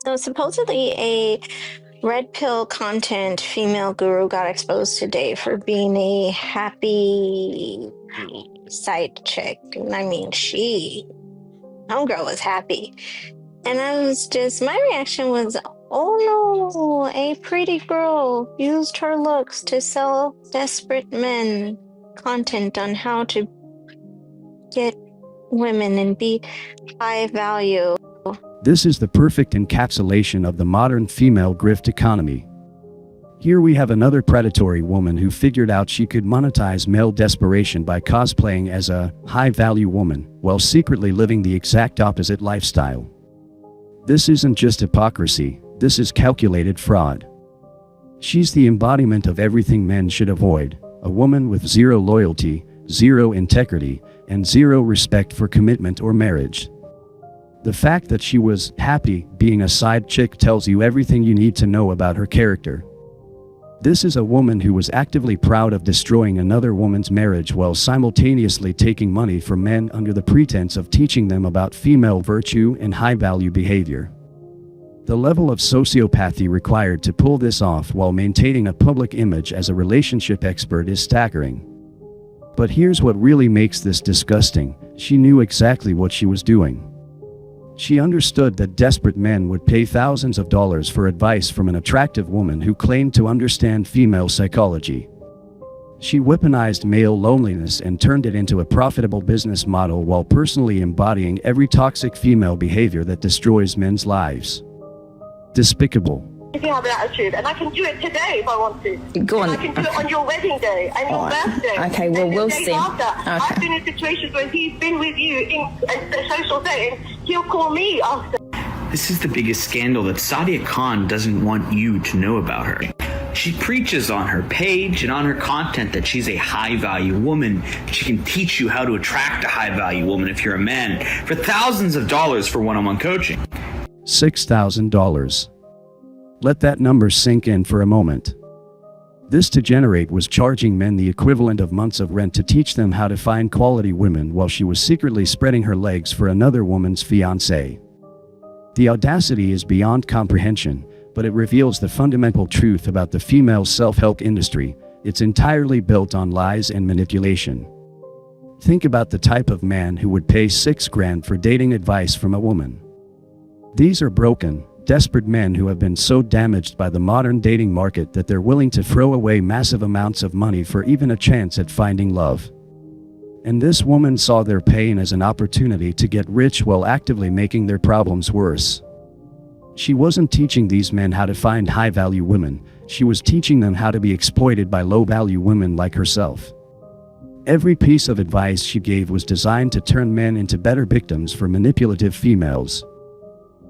So supposedly a red pill content female guru got exposed today for being a happy side chick. And I mean, homegirl was happy. And my reaction was, oh no, a pretty girl used her looks to sell desperate men content on how to get women and be high value. This is the perfect encapsulation of the modern female grift economy. Here we have another predatory woman who figured out she could monetize male desperation by cosplaying as a high-value woman, while secretly living the exact opposite lifestyle. This isn't just hypocrisy, this is calculated fraud. She's the embodiment of everything men should avoid, a woman with zero loyalty, zero integrity, and zero respect for commitment or marriage. The fact that she was happy being a side chick tells you everything you need to know about her character. This is a woman who was actively proud of destroying another woman's marriage while simultaneously taking money from men under the pretense of teaching them about female virtue and high-value behavior. The level of sociopathy required to pull this off while maintaining a public image as a relationship expert is staggering. But here's what really makes this disgusting: she knew exactly what she was doing. She understood that desperate men would pay thousands of dollars for advice from an attractive woman who claimed to understand female psychology. She weaponized male loneliness and turned it into a profitable business model while personally embodying every toxic female behavior that destroys men's lives. Despicable. If you have an attitude, and I can do it today if I want to. Go on. And I can do it on your wedding day and your birthday. Okay, well, and we'll the days see. After. Okay. I've been in situations where he's been with you in a social setting. He'll call me after. This is the biggest scandal that Sadia Khan doesn't want you to know about her. She preaches on her page and on her content that she's a high-value woman. She can teach you how to attract a high-value woman if you're a man for thousands of dollars for one-on-one coaching. $6,000. Let that number sink in for a moment. This degenerate was charging men the equivalent of months of rent to teach them how to find quality women while she was secretly spreading her legs for another woman's fiancé. The audacity is beyond comprehension, but it reveals the fundamental truth about the female self-help industry. It's entirely built on lies and manipulation. Think about the type of man who would pay $6,000 for dating advice from a woman. These are broken, desperate men who have been so damaged by the modern dating market that they're willing to throw away massive amounts of money for even a chance at finding love. And this woman saw their pain as an opportunity to get rich while actively making their problems worse. She wasn't teaching these men how to find high-value women, she was teaching them how to be exploited by low-value women like herself. Every piece of advice she gave was designed to turn men into better victims for manipulative females.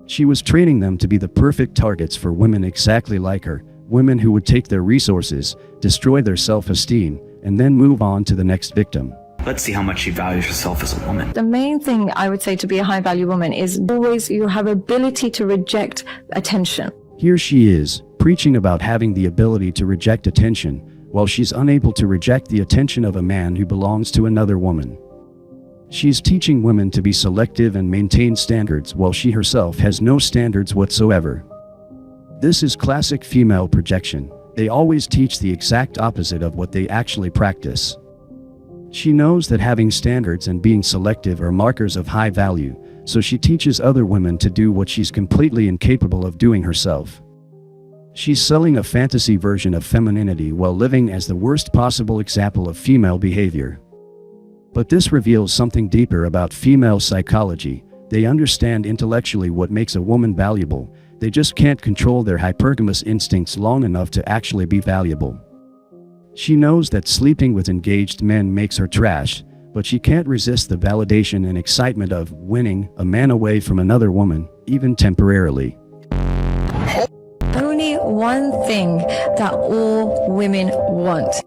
She was training them to be the perfect targets for women exactly like her, women who would take their resources, destroy their self-esteem, and then move on to the next victim. Let's see how much she values herself as a woman. The main thing I would say to be a high value woman is always you have ability to reject attention. Here she is, preaching about having the ability to reject attention, while she's unable to reject the attention of a man who belongs to another woman. She's teaching women to be selective and maintain standards while she herself has no standards whatsoever. This is classic female projection. They always teach the exact opposite of what they actually practice. She knows that having standards and being selective are markers of high value, so she teaches other women to do what she's completely incapable of doing herself. She's selling a fantasy version of femininity while living as the worst possible example of female behavior. But this reveals something deeper about female psychology. They understand intellectually what makes a woman valuable, they just can't control their hypergamous instincts long enough to actually be valuable. She knows that sleeping with engaged men makes her trash, but she can't resist the validation and excitement of winning a man away from another woman, even temporarily. Only one thing that all women want.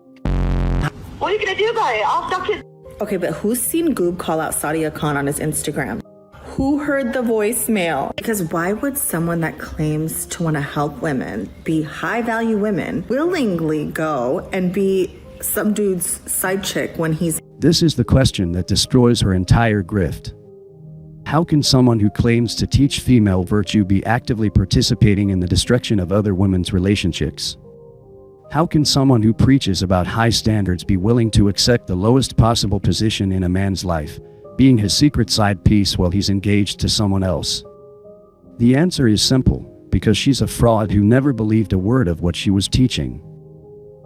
What are you going to do about it? I'll suck it. Okay, but who's seen Goob call out Sadia Khan on his Instagram? Who heard the voicemail? Because why would someone that claims to want to help women, be high-value women, willingly go and be some dude's side chick when he's... This is the question that destroys her entire grift. How can someone who claims to teach female virtue be actively participating in the destruction of other women's relationships? How can someone who preaches about high standards be willing to accept the lowest possible position in a man's life, being his secret side piece while he's engaged to someone else? The answer is simple, because she's a fraud who never believed a word of what she was teaching.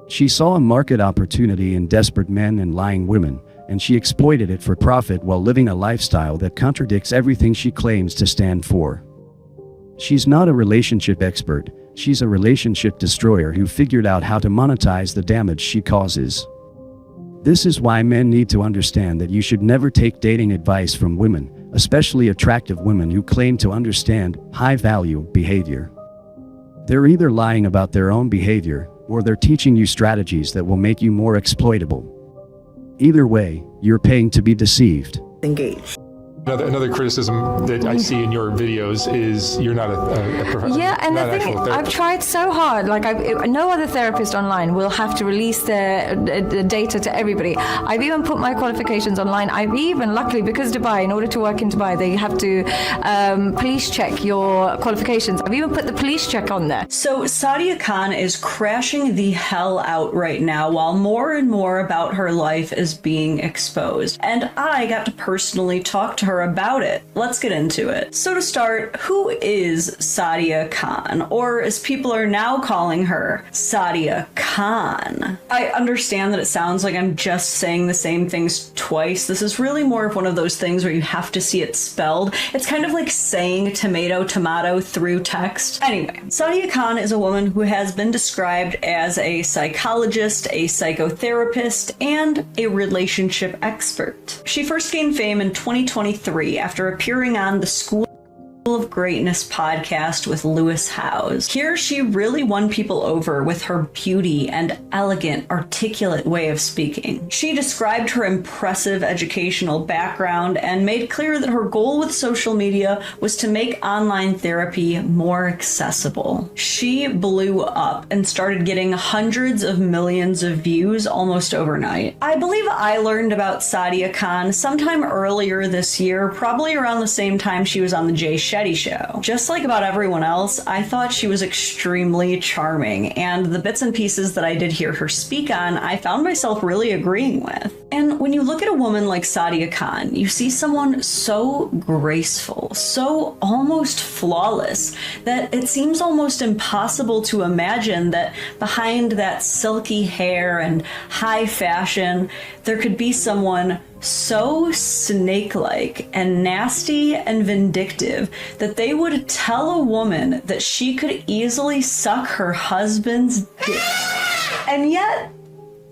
She saw a market opportunity in desperate men and lying women, and she exploited it for profit while living a lifestyle that contradicts everything she claims to stand for. She's not a relationship expert, she's a relationship destroyer who figured out how to monetize the damage she causes. This is why men need to understand that you should never take dating advice from women, especially attractive women who claim to understand high-value behavior. They're either lying about their own behavior, or they're teaching you strategies that will make you more exploitable. Either way, you're paying to be deceived. Engage. Another criticism that I see in your videos is you're not a professional. Yeah, and the thing, I've tried so hard. Like, no other therapist online will have to release the data to everybody. I've even put my qualifications online. I've even, luckily, because Dubai, in order to work in Dubai, they have to police check your qualifications. I've even put the police check on there. So Sadia Khan is crashing the hell out right now while more and more about her life is being exposed. And I got to personally talk to her about it. Let's get into it. So to start, who is Sadia Khan? Or as people are now calling her, Sadia Khan. I understand that it sounds like I'm just saying the same things twice. This is really more of one of those things where you have to see it spelled. It's kind of like saying tomato through text. Anyway, Sadia Khan is a woman who has been described as a psychologist, a psychotherapist, and a relationship expert. She first gained fame in 2023 after appearing on the School of Greatness podcast with Lewis Howes. Here she really won people over with her beauty and elegant, articulate way of speaking. She described her impressive educational background and made clear that her goal with social media was to make online therapy more accessible. She blew up and started getting hundreds of millions of views almost overnight. I believe I learned about Sadia Khan sometime earlier this year, probably around the same time she was on the Jay Shetty show. Just like about everyone else, I thought she was extremely charming, and the bits and pieces that I did hear her speak on, I found myself really agreeing with. And when you look at a woman like Sadia Khan, you see someone so graceful, so almost flawless, that it seems almost impossible to imagine that behind that silky hair and high fashion, there could be someone so snake-like and nasty and vindictive that they would tell a woman that she could easily suck her husband's dick. And yet,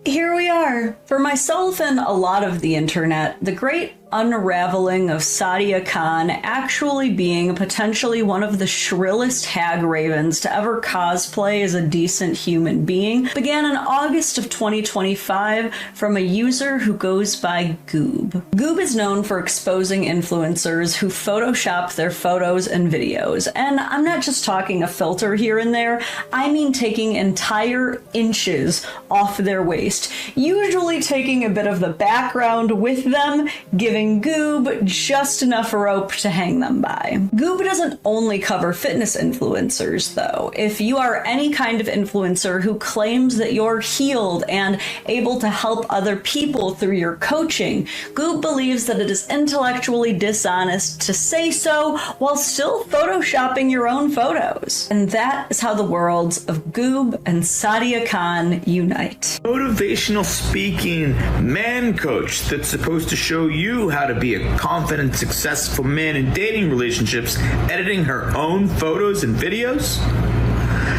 here we are. For myself and a lot of the internet, the great unraveling of Sadia Khan actually being potentially one of the shrillest hag ravens to ever cosplay as a decent human being began in August of 2025 from a user who goes by Goob. Goob is known for exposing influencers who Photoshop their photos and videos, and I'm not just talking a filter here and there, I mean taking entire inches off their waist, usually taking a bit of the background with them, giving Goob just enough rope to hang them by. Goob doesn't only cover fitness influencers, though. If you are any kind of influencer who claims that you're healed and able to help other people through your coaching, Goob believes that it is intellectually dishonest to say so while still photoshopping your own photos. And that is how the worlds of Goob and Sadia Khan unite. Motivational speaking man coach that's supposed to show you how to be a confident, successful man in dating relationships, editing her own photos and videos?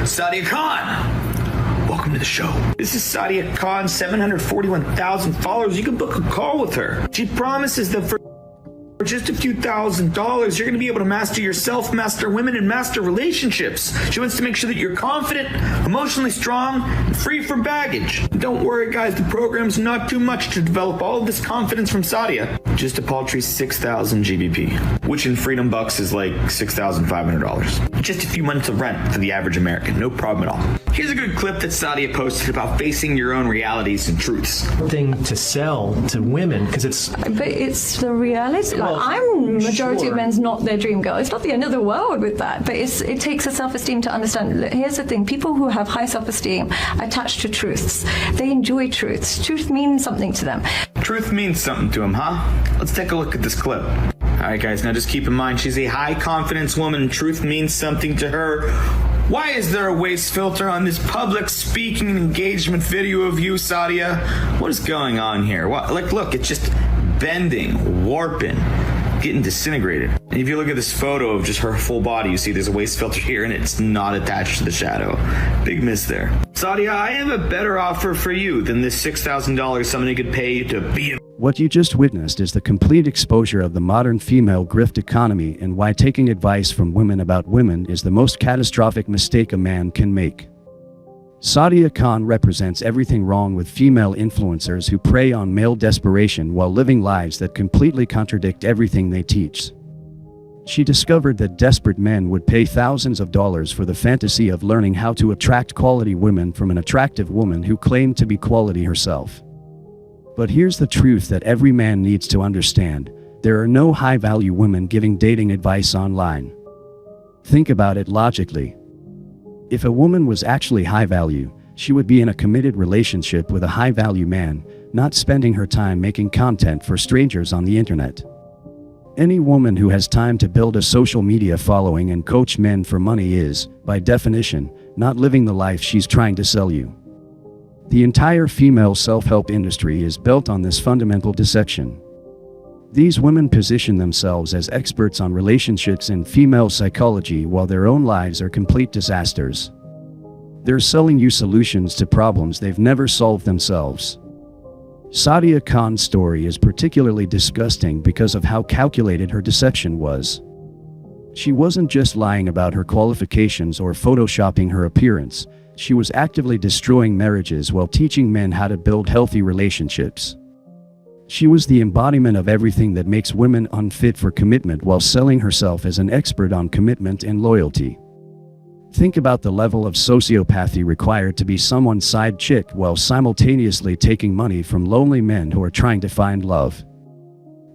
Sadia Khan, welcome to the show. This is Sadia Khan, 741,000 followers. You can book a call with her. She promises that for just a few $1,000s, you're going to be able to master yourself, master women, and master relationships. She wants to make sure that you're confident, emotionally strong, and free from baggage. And don't worry, guys, the program's not too much to develop all of this confidence from Sadia. Just a paltry 6,000 GBP, which in Freedom Bucks is like $6,500. Just a few months of rent for the average American. No problem at all. Here's a good clip that Sadia posted about facing your own realities and truths. Thing to sell to women because it's. But it's the reality. Like, I'm majority of men's not their dream girl. It's not the end of the world with that. But it takes a self-esteem to understand. Here's the thing: people who have high self-esteem attach to truths. They enjoy truths. Truth means something to them. Truth means something to him, huh? Let's take a look at this clip. Alright guys, now just keep in mind she's a high confidence woman. Truth means something to her. Why is there a waist filter on this public speaking and engagement video of you, Sadia? What is going on here? What, like, look, it's just bending, warping, getting disintegrated. And if you look at this photo of just her full body, you see there's a waist filter here and it's not attached to the shadow. Big miss there. Sadia, I have a better offer for you than this $6,000 somebody could pay you to be a... What you just witnessed is the complete exposure of the modern female grift economy and why taking advice from women about women is the most catastrophic mistake a man can make. Sadia Khan represents everything wrong with female influencers who prey on male desperation while living lives that completely contradict everything they teach. She discovered that desperate men would pay thousands of dollars for the fantasy of learning how to attract quality women from an attractive woman who claimed to be quality herself. But here's the truth that every man needs to understand: there are no high-value women giving dating advice online. Think about it logically. If a woman was actually high-value, she would be in a committed relationship with a high-value man, not spending her time making content for strangers on the internet. Any woman who has time to build a social media following and coach men for money is, by definition, not living the life she's trying to sell you. The entire female self-help industry is built on this fundamental dissection. These women position themselves as experts on relationships and female psychology while their own lives are complete disasters. They're selling you solutions to problems they've never solved themselves. Sadia Khan's story is particularly disgusting because of how calculated her deception was. She wasn't just lying about her qualifications or photoshopping her appearance. She was actively destroying marriages while teaching men how to build healthy relationships. She was the embodiment of everything that makes women unfit for commitment while selling herself as an expert on commitment and loyalty. Think about the level of sociopathy required to be someone's side chick while simultaneously taking money from lonely men who are trying to find love.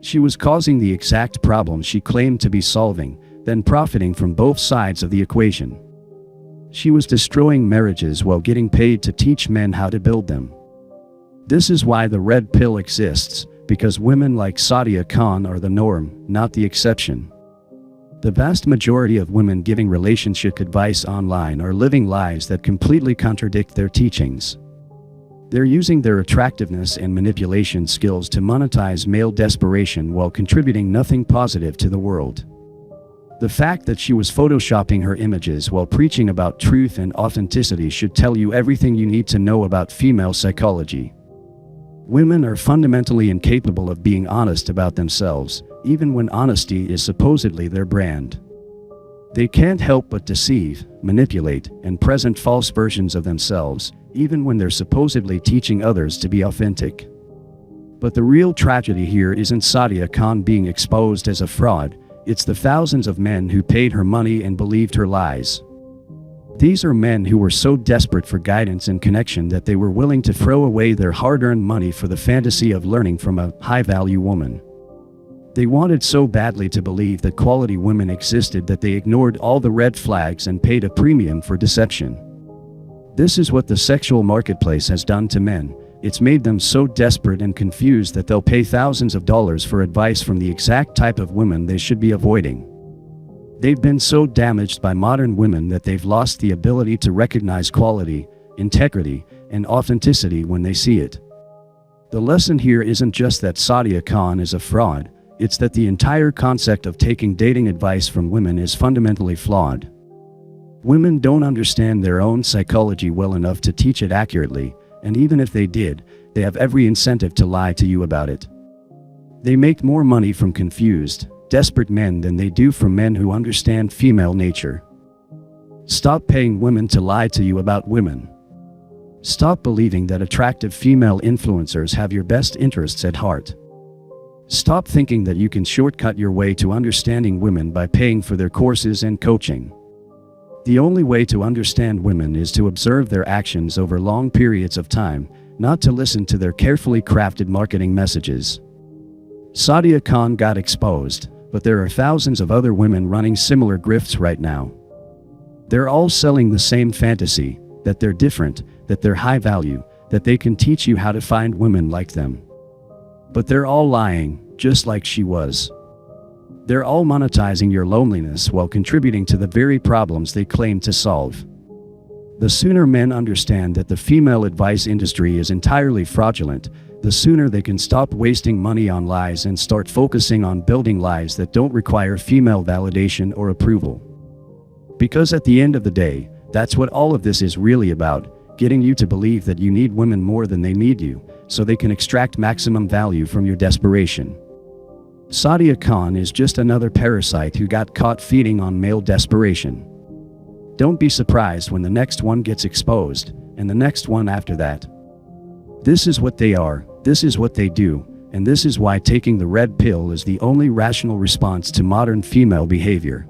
She was causing the exact problem she claimed to be solving, then profiting from both sides of the equation. She was destroying marriages while getting paid to teach men how to build them. This is why the red pill exists, because women like Sadia Khan are the norm, not the exception. The vast majority of women giving relationship advice online are living lives that completely contradict their teachings. They're using their attractiveness and manipulation skills to monetize male desperation while contributing nothing positive to the world. The fact that she was photoshopping her images while preaching about truth and authenticity should tell you everything you need to know about female psychology. Women are fundamentally incapable of being honest about themselves, even when honesty is supposedly their brand. They can't help but deceive, manipulate, and present false versions of themselves, even when they're supposedly teaching others to be authentic. But the real tragedy here isn't Sadia Khan being exposed as a fraud. It's the thousands of men who paid her money and believed her lies. These are men who were so desperate for guidance and connection that they were willing to throw away their hard-earned money for the fantasy of learning from a high-value woman. They wanted so badly to believe that quality women existed that they ignored all the red flags and paid a premium for deception. This is what the sexual marketplace has done to men. It's made them so desperate and confused that they'll pay thousands of dollars for advice from the exact type of women they should be avoiding. They've been so damaged by modern women that they've lost the ability to recognize quality, integrity, and authenticity when they see it. The lesson here isn't just that Sadia Khan is a fraud, it's that the entire concept of taking dating advice from women is fundamentally flawed. Women don't understand their own psychology well enough to teach it accurately, and even if they did, they have every incentive to lie to you about it. They make more money from confused, desperate men than they do from men who understand female nature. Stop paying women to lie to you about women. Stop believing that attractive female influencers have your best interests at heart. Stop thinking that you can shortcut your way to understanding women by paying for their courses and coaching. The only way to understand women is to observe their actions over long periods of time, not to listen to their carefully crafted marketing messages. Sadia Khan got exposed, but there are thousands of other women running similar grifts right now. They're all selling the same fantasy, that they're different, that they're high value, that they can teach you how to find women like them. But they're all lying, just like she was. They're all monetizing your loneliness while contributing to the very problems they claim to solve. The sooner men understand that the female advice industry is entirely fraudulent, the sooner they can stop wasting money on lies and start focusing on building lives that don't require female validation or approval. Because at the end of the day, that's what all of this is really about, getting you to believe that you need women more than they need you, so they can extract maximum value from your desperation. Sadia Khan is just another parasite who got caught feeding on male desperation. Don't be surprised when the next one gets exposed, and the next one after that. This is what they are, this is what they do, and this is why taking the red pill is the only rational response to modern female behavior.